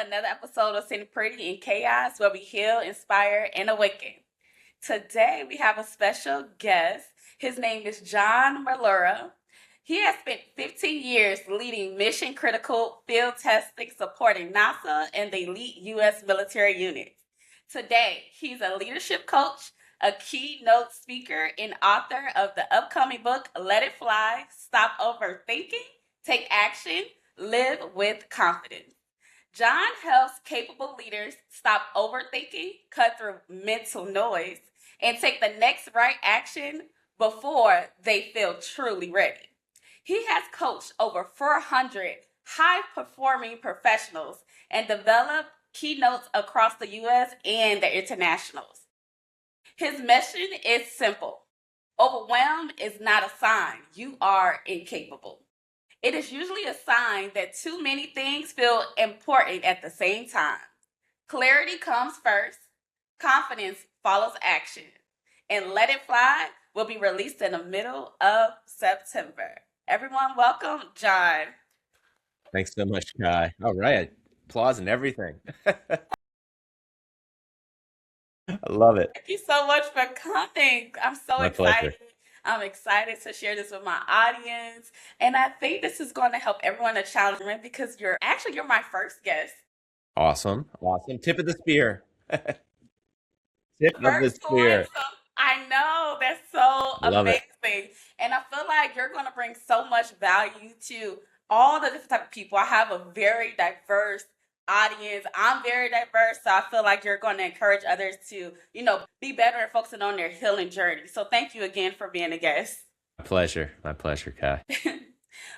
another episode of Sitting Pretty in Chaos, where we heal, inspire, and awaken. Today, we have a special guest. His name is John Mollura. He has spent 15 years leading mission critical field testing, supporting NASA and the elite U.S. military units. Today, he's a leadership coach, a keynote speaker, and author of the upcoming book, Let It Fly, Stop Overthinking, Take Action, Live with Confidence. John helps capable leaders stop overthinking, cut through mental noise, and take the next right action before they feel truly ready. He has coached over 400 high performing professionals and developed keynotes across the US and the internationals. His mission is simple: overwhelmed is not a sign you are incapable. It is usually a sign that too many things feel important at the same time. Clarity comes first, confidence follows action, and Let It Fly will be released in the middle of September. Everyone, welcome John. Thanks so much, Kai. All right. Applause and everything. I love it. Thank you so much for coming. I'm so My excited. pleasure. I'm excited to share this with my audience. And I think this is going to help everyone to challenge me because you're my first guest. Awesome. Awesome. Tip of the spear. Tip of the First one. spear. So I know that's so Love it. amazing. And I feel like you're going to bring so much value to all the different type of people. I have a very diverse audience. I'm very diverse. So I feel like you're going to encourage others to, be better and focusing on their healing journey. So thank you again for being a guest. My pleasure. My pleasure, Kai.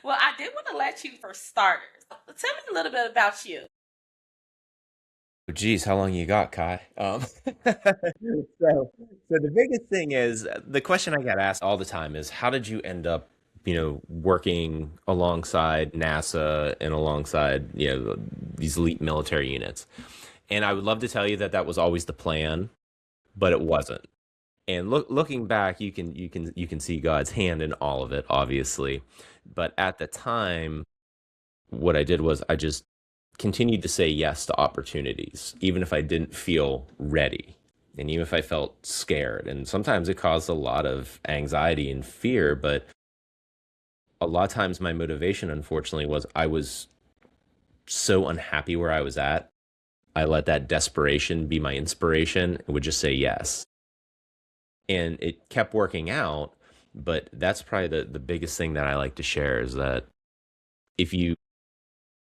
Well, I did want to let you for starters. Tell me a little bit about you. Geez, how long you got, Kai? So the biggest thing is the question I get asked all the time is how did you end up, working alongside NASA and alongside, these elite military units? And I would love to tell you that that was always the plan, but it wasn't. And looking back, you can see God's hand in all of it, obviously. But at the time, what I did was I just continued to say yes to opportunities, even if I didn't feel ready. And even if I felt scared. And sometimes it caused a lot of anxiety and fear, but a lot of times my motivation, unfortunately, was I was so unhappy where I was at. I let that desperation be my inspiration and would just say yes. And it kept working out. But that's probably the biggest thing that I like to share is that if you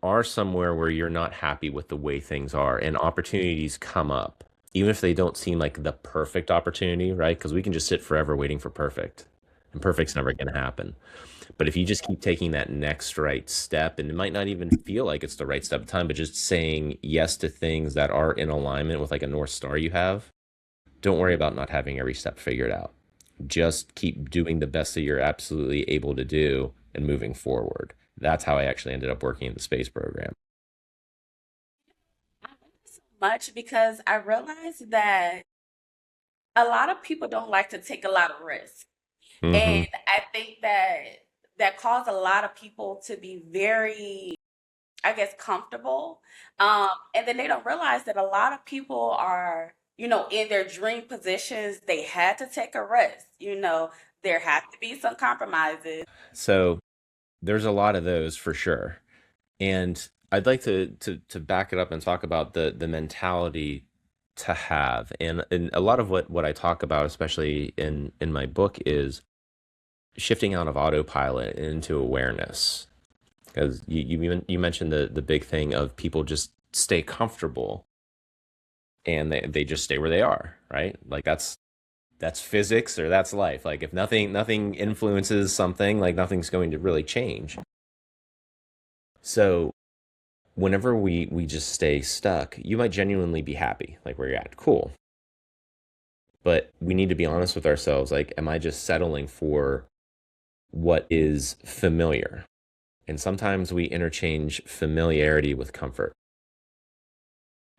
are somewhere where you're not happy with the way things are and opportunities come up, even if they don't seem like the perfect opportunity, right? Because we can just sit forever waiting for perfect, and perfect's never going to happen. But if you just keep taking that next right step, and it might not even feel like it's the right step at the time, but just saying yes to things that are in alignment with like a North Star you have, don't worry about not having every step figured out. Just keep doing the best that you're absolutely able to do and moving forward. That's how I actually ended up working in the space program. I love it so much because I realized that a lot of people don't like to take a lot of risks. Hmm. And I think that caused a lot of people to be very, I guess, comfortable. And then they don't realize that a lot of people are, in their dream positions, they had to take a risk. There had to be some compromises. So there's a lot of those for sure. And I'd like to back it up and talk about the mentality to have. And a lot of what I talk about, especially in my book, is shifting out of autopilot into awareness. Because you mentioned the big thing of people just stay comfortable and they just stay where they are, right? Like that's physics or that's life. Like if nothing influences something, like nothing's going to really change. So whenever we just stay stuck, you might genuinely be happy, like where you're at. Cool. But we need to be honest with ourselves. Like, am I just settling for what is familiar? And sometimes we interchange familiarity with comfort.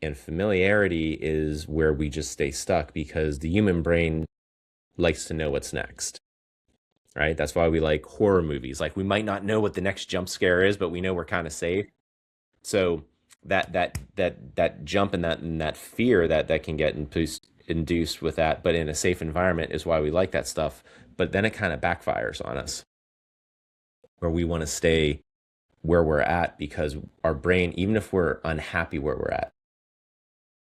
And familiarity is where we just stay stuck because the human brain likes to know what's next, right? That's why we like horror movies. Like, we might not know what the next jump scare is, but we know we're kind of safe. So that jump and that fear that can get induced with that, but in a safe environment is why we like that stuff. But then it kind of backfires on us, where we want to stay where we're at because our brain, even if we're unhappy where we're at,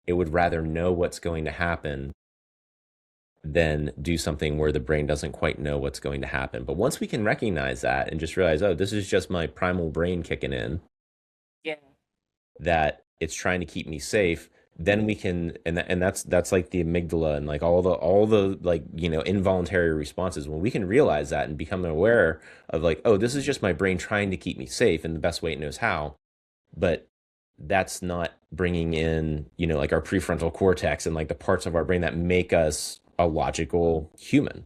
it would rather know what's going to happen than do something where the brain doesn't quite know what's going to happen. But once we can recognize that and just realize, oh, this is just my primal brain kicking in, Yeah. that it's trying to keep me safe, then we can, and that's like the amygdala and like all the like, involuntary responses. When we can realize that and become aware of like, oh, this is just my brain trying to keep me safe in the best way it knows how, but that's not bringing in, like our prefrontal cortex and like the parts of our brain that make us a logical human.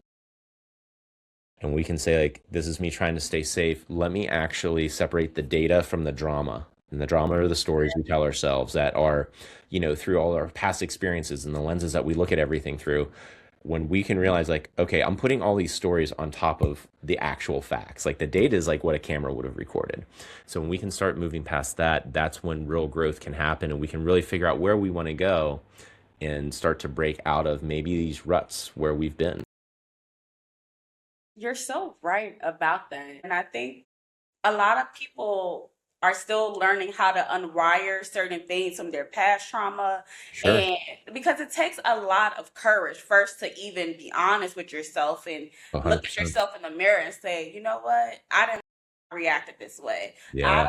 And we can say like, this is me trying to stay safe. Let me actually separate the data from the drama. And the drama are the stories we tell ourselves that are, through all our past experiences and the lenses that we look at everything through. When we can realize like, okay, I'm putting all these stories on top of the actual facts. Like the data is like what a camera would have recorded. So when we can start moving past that, that's when real growth can happen and we can really figure out where we want to go and start to break out of maybe these ruts where we've been. You're so right about that. And I think a lot of people are still learning how to unwire certain things from their past trauma. Sure. And because it takes a lot of courage first to even be honest with yourself and look at 100%. yourself in the mirror and say, you know what? I didn't reacted this way. Yeah.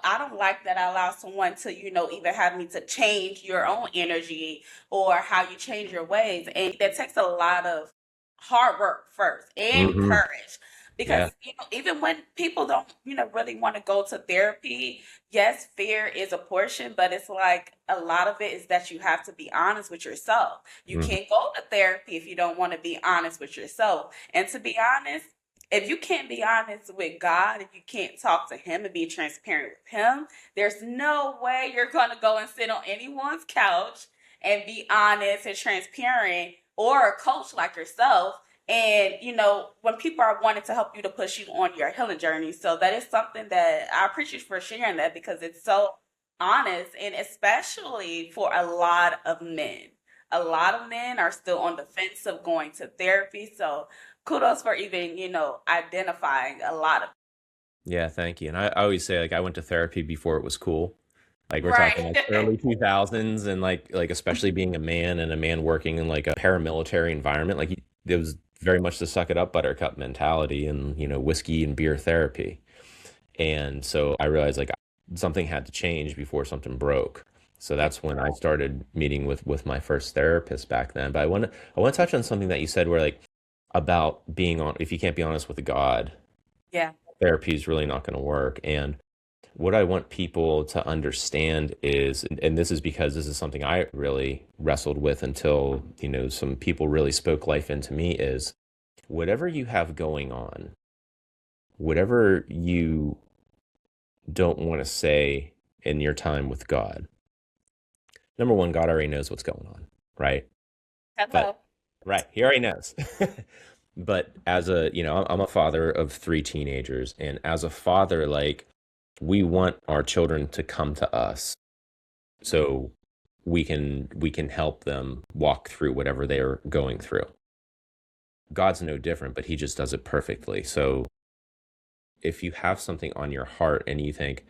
I don't like that I allow someone to, even have me to change your own energy or how you change your ways. And that takes a lot of hard work first and Hmm. courage. Because, Yeah. even when people don't, really want to go to therapy, yes, fear is a portion, but it's like a lot of it is that you have to be honest with yourself. You Hmm. can't go to therapy if you don't want to be honest with yourself. And to be honest, if you can't be honest with God, if you can't talk to Him and be transparent with Him, there's no way you're going to go and sit on anyone's couch and be honest and transparent, or a coach like yourself. And, when people are wanting to help you to push you on your healing journey. So that is something that I appreciate you for sharing that, because it's so honest, and especially for a lot of men. A lot of men are still on the fence of going to therapy. So kudos for even, identifying a lot of. Yeah, thank you. And I always say like I went to therapy before it was cool. Like we're talking Right. like early 2000s and like especially being a man and a man working in like a paramilitary environment, like there was very much the suck it up buttercup mentality and whiskey and beer therapy. And so I realized like something had to change before something broke. So that's when I started meeting with my first therapist back then. But I want to touch on something that you said where like about being on if you can't be honest with God, Yeah. therapy is really not going to work. And what I want people to understand is, and this is because this is something I really wrestled with until, some people really spoke life into me, is whatever you have going on, whatever you don't want to say in your time with God, number one, God already knows what's going on, right? But Hello. right, he already knows. But as a, I'm a father of three teenagers, and as a father, like we want our children to come to us so we can help them walk through whatever they're going through. God's no different, but he just does it perfectly. So if you have something on your heart and you think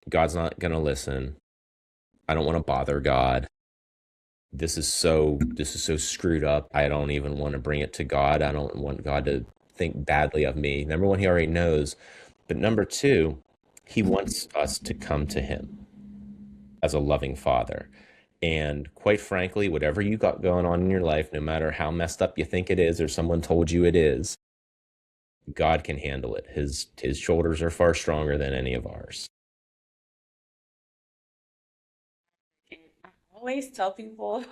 God's not going to listen, I don't want to bother God. This is so screwed up. I don't even want to bring it to God. I don't want God to think badly of me. Number one, he already knows. But number two, he wants us to come to him as a loving father. And quite frankly, whatever you got going on in your life, no matter how messed up you think it is or someone told you it is, God can handle it. His shoulders are far stronger than any of ours. And I always tell people,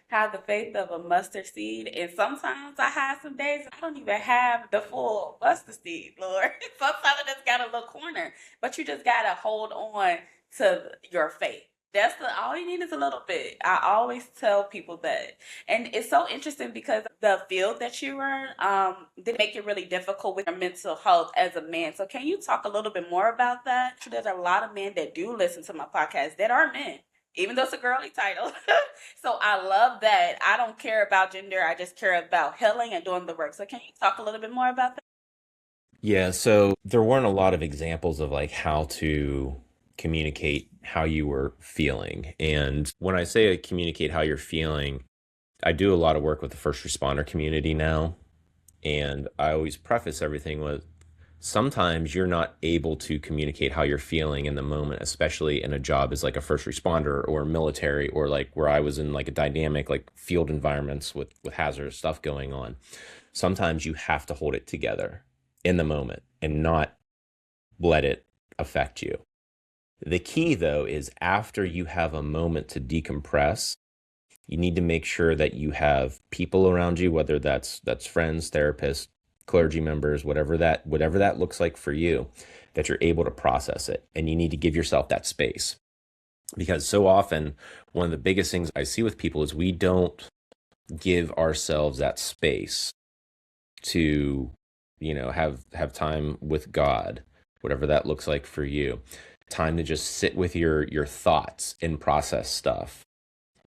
have the faith of a mustard seed. And sometimes I have some days I don't even have the full mustard seed, Lord. Sometimes I just got a little corner, but you just got to hold on to your faith. That's all you need is a little bit. I always tell people that. And it's so interesting because the field that you are they make it really difficult with your mental health as a man. So can you talk a little bit more about that? There's a lot of men that do listen to my podcast that are men, even though it's a girly title. So I love that. I don't care about gender. I just care about healing and doing the work. So can you talk a little bit more about that? Yeah, so there weren't a lot of examples of like how to communicate how you were feeling. And when I say communicate how you're feeling, I do a lot of work with the first responder community now. And I always preface everything with sometimes you're not able to communicate how you're feeling in the moment, especially in a job as like a first responder or military or like where I was in like a dynamic like field environments with hazardous stuff going on. Sometimes you have to hold it together in the moment and not let it affect you. The key though is after you have a moment to decompress, you need to make sure that you have people around you, whether that's friends, therapists, clergy members, whatever that looks like for you, that you're able to process it. And you need to give yourself that space. Because so often one of the biggest things I see with people is we don't give ourselves that space to, have time with God, whatever that looks like for you. Time to just sit with your thoughts and process stuff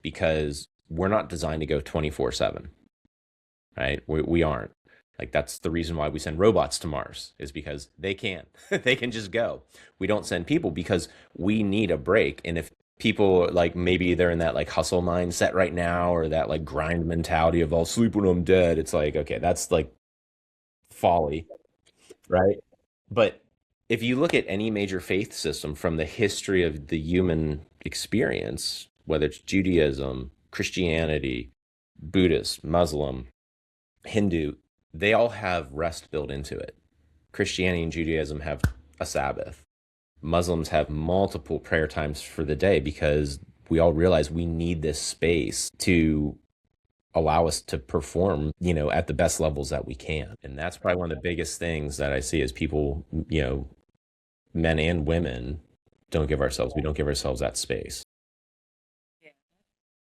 because we're not designed to go 24/7, right? We aren't. Like that's the reason why we send robots to Mars is because they can. They can just go. We don't send people because we need a break. And if people like maybe they're in that like hustle mindset right now or that like grind mentality of I'll sleep when I'm dead, it's like, okay, that's like folly, right? But if you look at any major faith system from the history of the human experience, whether it's Judaism, Christianity, Buddhist, Muslim, Hindu, they all have rest built into it. Christianity and Judaism have a Sabbath. Muslims have multiple prayer times for the day because we all realize we need this space to allow us to perform, at the best levels that we can. And that's probably one of the biggest things that I see is people, men and women we don't give ourselves that space. Yeah,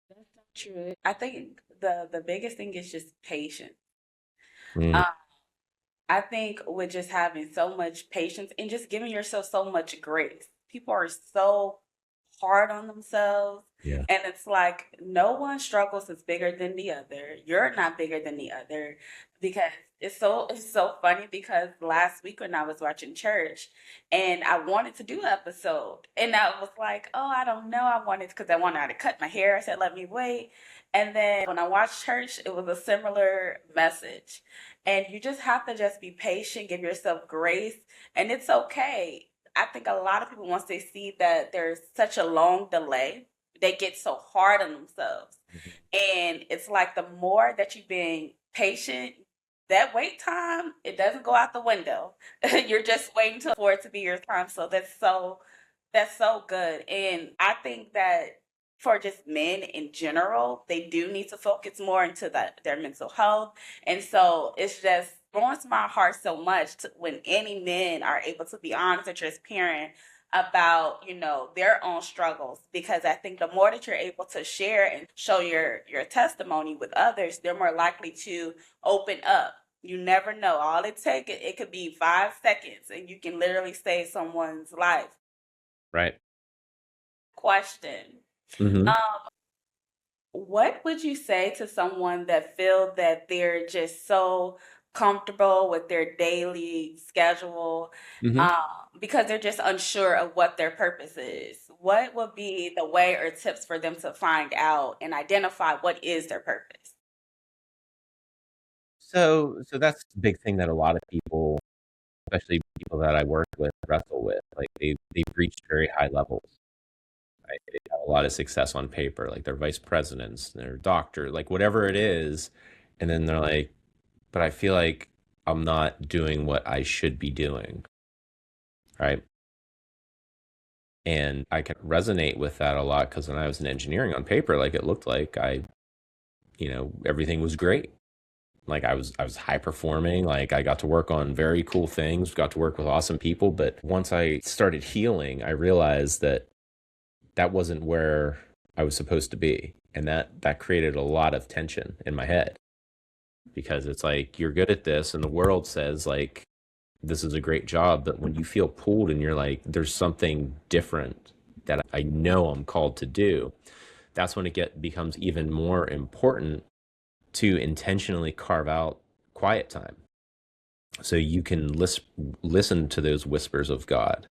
that's so true. I think the biggest thing is just patience. Mm, Um, I think with just having so much patience and just giving yourself so much grace. People are so hard on themselves. yeah. And it's like no one struggles is bigger than the other. You're not bigger than the other because it's so funny because last week when I was watching church and I wanted to do an episode and I was like, oh, I don't know. I wanted because I wanted to cut my hair. I said, let me wait. And then when I watched church, it was a similar message. And you just have to just be patient, give yourself grace, and it's okay. I think a lot of people, once they see that there's such a long delay, they get so hard on themselves. And it's like the more that you've been patient, that wait time, it doesn't go out the window. You're just waiting for it to be your time. So that's so good. And I think that for just men in general, they do need to focus more into their mental health. And so it's just warms my heart so much when any men are able to be honest and transparent about their own struggles, because I think the more that you're able to share and show your testimony with others, they're more likely to open up. You never know, all it could be 5 seconds and you can literally save someone's life. Right. Question. Hmm. What would you say to someone that feel that they're just so comfortable with their daily schedule, Hmm. um, because they're just unsure of what their purpose is? What would be the way or tips for them to find out and identify what is their purpose? So that's the big thing that a lot of people, especially people that I work with, wrestle with. Like they've reached very high levels, right? They have a lot of success on paper, like they're vice presidents, they're doctor, like whatever it is, and then they're like, but I feel like I'm not doing what I should be doing, right? And I can resonate with that a lot because when I was in engineering on paper, like it looked like everything was great. Like I was high performing, like I got to work on very cool things, got to work with awesome people. But once I started healing, I realized that that wasn't where I was supposed to be. And that created a lot of tension in my head because it's like you're good at this and the world says like this is a great job, but when you feel pulled and you're like there's something different that I know I'm called to do, that's when it becomes even more important to intentionally carve out quiet time so you can listen to those whispers of God.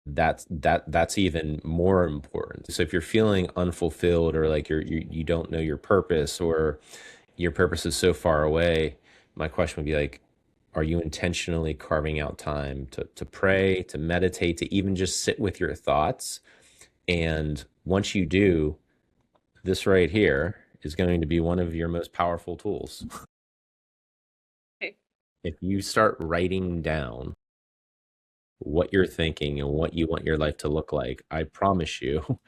That's even more important. So if you're feeling unfulfilled or like you don't know your purpose or your purpose is so far away, my question would be like, are you intentionally carving out time to pray, to meditate, to even just sit with your thoughts? And once you do, this right here is going to be one of your most powerful tools. If you start writing down what you're thinking and what you want your life to look like, I promise you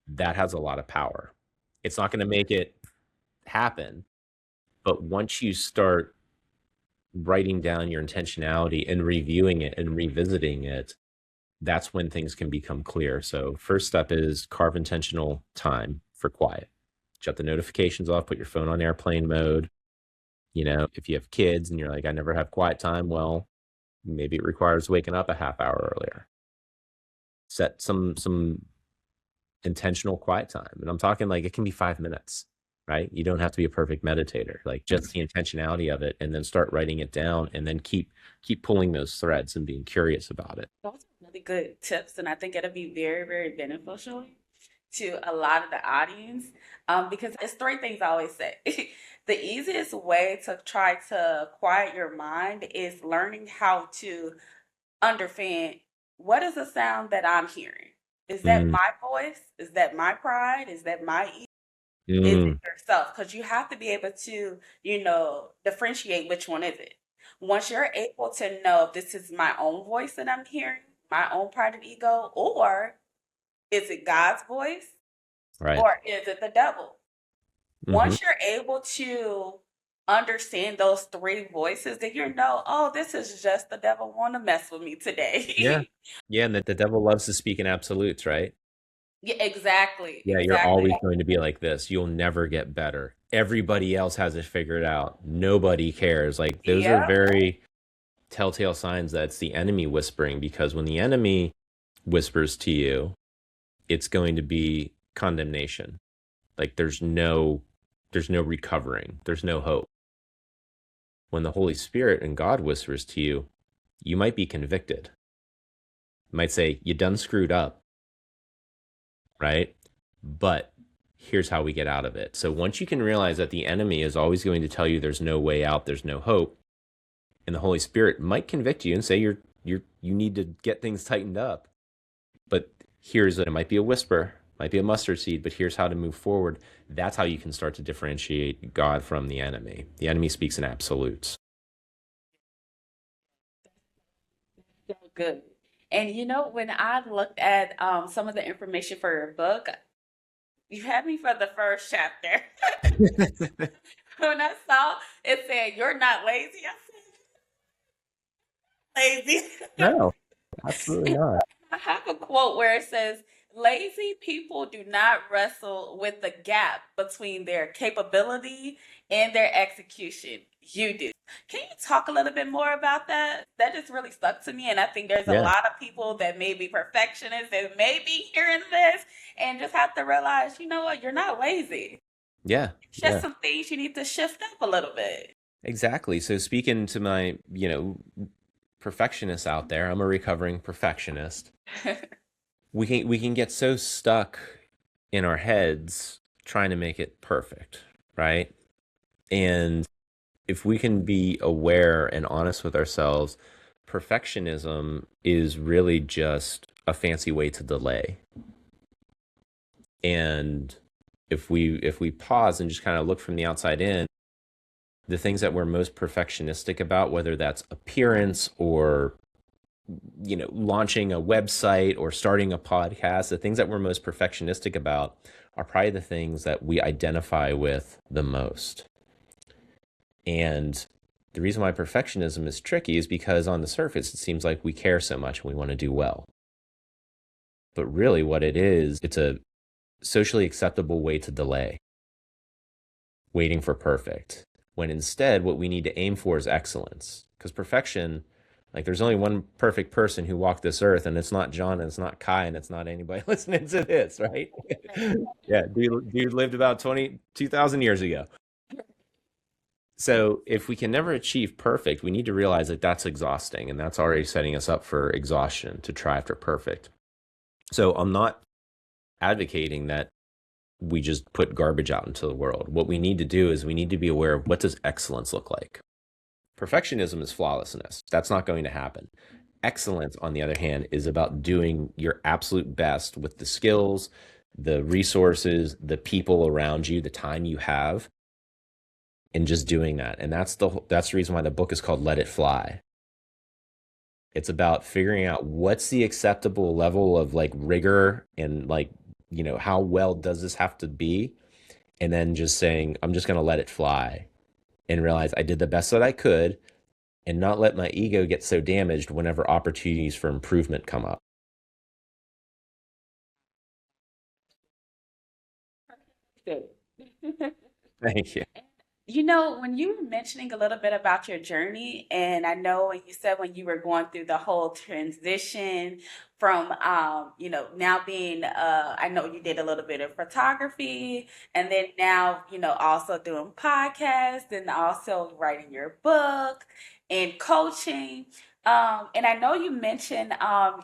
that has a lot of power. It's not going to make it happen, but once you start writing down your intentionality and reviewing it and revisiting it, that's when things can become clear. So, first step is carve intentional time for quiet. Shut the notifications off, put your phone on airplane mode. You know, if you have kids and you're like, I never have quiet time, well, maybe it requires waking up a half hour earlier. Set some intentional quiet time. And I'm talking like it can be 5 minutes, right? You don't have to be a perfect meditator. Like just the intentionality of it and then start writing it down and then keep pulling those threads and being curious about it. Those are really good tips, and I think it'll be very, very beneficial to a lot of the audience because it's three things I always say. The easiest way to try to quiet your mind is learning how to understand what is the sound that I'm hearing. Is that Mm, my voice? Is that my pride? Is that my ego? Is it mm, yourself? Because you have to be able to, differentiate which one is it. Once you're able to know if this is my own voice that I'm hearing, my own pride and ego, or is it God's voice, right. or is it the devil? Hmm. Once you're able to understand those three voices, then you know, oh, this is just the devil want to mess with me Yeah. today. Yeah. And the devil loves to speak in absolutes, right? Yeah, exactly, Yeah. You're exactly. always going to be like this. You'll never get better. Everybody else has it figured out. Nobody cares. Like those are Yeah, very telltale signs that it's the enemy whispering because when the enemy whispers to you, it's going to be condemnation. Like there's no recovering. There's no hope. When the Holy Spirit and God whispers to you, you might be convicted. You might say, you done screwed up, right? But here's how we get out of it. So once you can realize that the enemy is always going to tell you there's no way out, there's no hope, and the Holy Spirit might convict you and say you need to get things tightened up. But it might be a whisper, might be a mustard seed, but here's how to move forward. That's how you can start to differentiate God from the enemy. The enemy speaks in absolutes. so good. And when I looked at some of the information for your book, you had me for the first chapter. When I saw it said you're not lazy, I said lazy. No, absolutely not. I have a quote where it says, lazy people do not wrestle with the gap between their capability and their execution. You do. Can you talk a little bit more about that? That just really stuck to me. And I think there's a Yeah. lot of people that may be perfectionists that may be hearing this and just have to realize, you know what, you're not lazy. Yeah. It's just Yeah. some things you need to shift up a little bit. Exactly. So speaking to my, perfectionists out there, I'm a recovering perfectionist. We can get so stuck in our heads trying to make it perfect, right? And if we can be aware and honest with ourselves, perfectionism is really just a fancy way to delay. And if we pause and just kind of look from the outside in, the things that we're most perfectionistic about, whether that's appearance or launching a website or starting a podcast, the things that we're most perfectionistic about are probably the things that we identify with the most. And the reason why perfectionism is tricky is because on the surface, it seems like we care so much and we want to do well. But really, what it is, it's a socially acceptable way to delay, waiting for perfect. When instead, what we need to aim for is excellence. Because perfection, like there's only one perfect person who walked this earth, and it's not John, and it's not Kai, and it's not anybody listening to this, right? Yeah, dude lived about 22,000 years ago. So if we can never achieve perfect, we need to realize that that's exhausting, and that's already setting us up for exhaustion to try after perfect. So I'm not advocating that we just put garbage out into the world. What we need to do is we need to be aware of what does excellence look like. Perfectionism is flawlessness. That's not going to happen. Excellence, on the other hand, is about doing your absolute best with the skills, the resources, the people around you, the time you have, and just doing that. And that's the reason why the book is called Let It Fly. It's about figuring out what's the acceptable level of like rigor and like, how well does this have to be? And then just saying, I'm just going to let it fly and realize I did the best that I could and not let my ego get so damaged whenever opportunities for improvement come up. Good. Thank you. When you were mentioning a little bit about your journey, and I know when you said when you were going through the whole transition from, now being, I know you did a little bit of photography, and then now, also doing podcasts and also writing your book and coaching. And I know you mentioned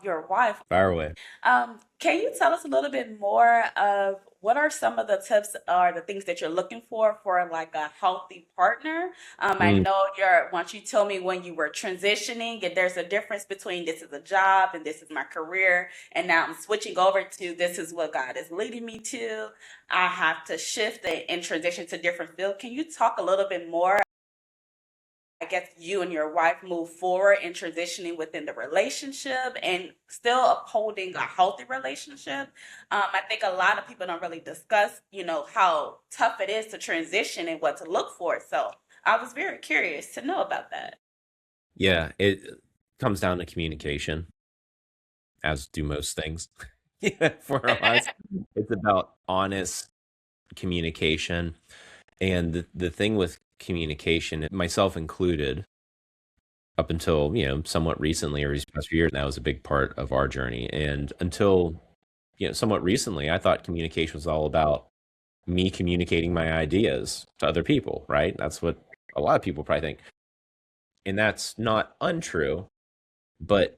your wife. Fire away. Can you tell us a little bit more of what are some of the tips or the things that you're looking for like a healthy partner? I Mm, know once you told me when you were transitioning, and there's a difference between this is a job and this is my career, and now I'm switching over to this is what God is leading me to. I have to shift and transition to different field. Can you talk a little bit more? I guess you and your wife move forward in transitioning within the relationship and still upholding a healthy relationship. I think a lot of people don't really discuss, how tough it is to transition and what to look for. So I was very curious to know about that. yeah, it comes down to communication, as do most things. Yeah, for us, it's about honest communication. And the thing with communication, myself included, up until, somewhat recently or these past few years, that was a big part of our journey. And until, somewhat recently, I thought communication was all about me communicating my ideas to other people, right? That's what a lot of people probably think. And that's not untrue, but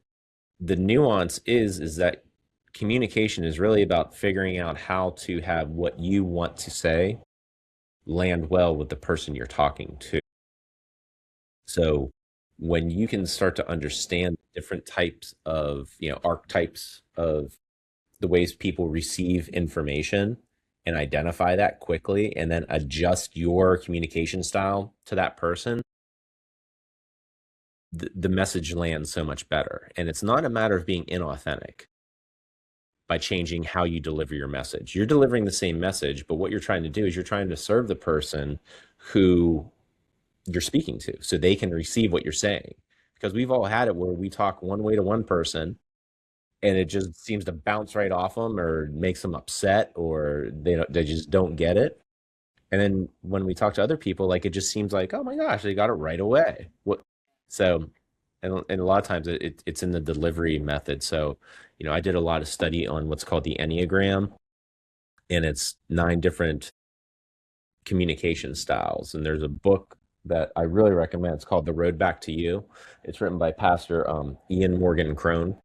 the nuance is that communication is really about figuring out how to have what you want to say land well with the person you're talking to. So when you can start to understand different types of, archetypes of the ways people receive information and identify that quickly and then adjust your communication style to that person, the message lands so much better. And it's not a matter of being inauthentic by changing how you deliver your message. You're delivering the same message, but what you're trying to do is you're trying to serve the person who you're speaking to so they can receive what you're saying. Because we've all had it where we talk one way to one person and it just seems to bounce right off them or makes them upset or they just don't get it. And then when we talk to other people, like it just seems like, oh my gosh, they got it right away. What? So, and a lot of times it's in the delivery method. So, I did a lot of study on what's called the Enneagram, and it's 9 different communication styles. And there's a book that I really recommend. It's called The Road Back to You. It's written by Pastor Ian Morgan Crone,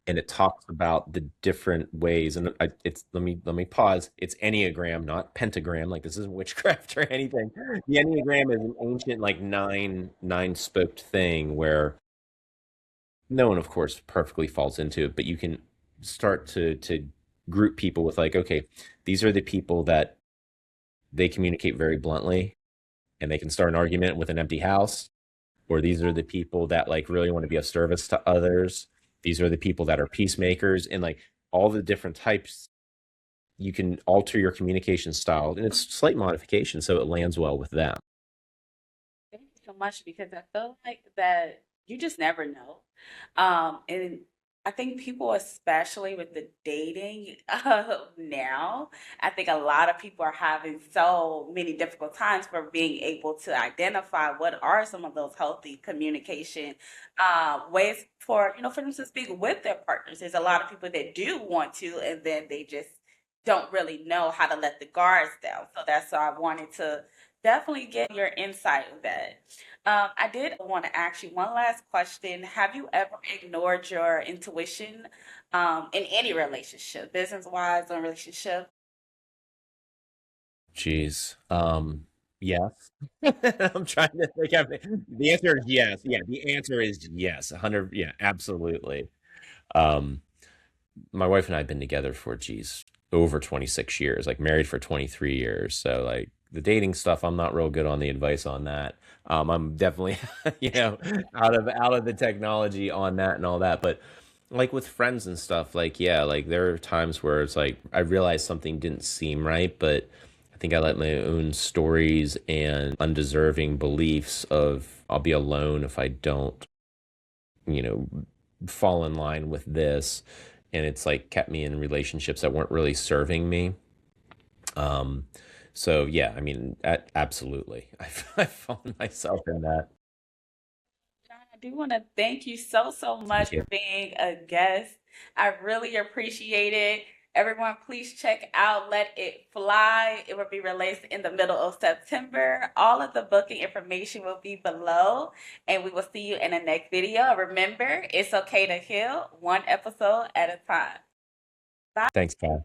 and it talks about the different ways. And it's let me pause. It's Enneagram, not pentagram. Like this isn't witchcraft or anything. The Enneagram is an ancient like nine spoked thing where no one, of course, perfectly falls into it, but you can start to group people with like, okay, these are the people that they communicate very bluntly and they can start an argument with an empty house, or these are the people that like really want to be of service to others. These are the people that are peacemakers, and like all the different types, you can alter your communication style, and it's slight modification so it lands well with them. Thank you so much because I feel like that you just never know. And I think people, especially with the dating now, I think a lot of people are having so many difficult times for being able to identify what are some of those healthy communication ways for for them to speak with their partners. There's a lot of people that do want to, and then they just don't really know how to let the guards down. So that's why I wanted to definitely get your insight with that. I did want to ask you one last question. Have you ever ignored your intuition in any relationship, business wise or relationship? Jeez. Yes. I'm trying to think of it. The answer is yes. Yeah, the answer is yes. 100, yeah, absolutely. Um, my wife and I have been together for, geez, over 26 years, like married for 23 years. So like the dating stuff, I'm not real good on the advice on that. I'm definitely, you know, out of the technology on that and all that. But like with friends and stuff, like yeah, like there are times where it's like I realized something didn't seem right, but I think I let my own stories and undeserving beliefs of I'll be alone if I don't, you know, fall in line with this. And it's like kept me in relationships that weren't really serving me. Um, so yeah, I mean, absolutely, I've found myself in that. John, I do want to thank you so, so much Thank for you. being a guest. I really appreciate it. Everyone, please check out Let It Fly. It will be released in the middle of September. All of the booking information will be below, and we will see you in the next video. Remember, it's okay to heal one episode at a time. Bye. Thanks, Pat.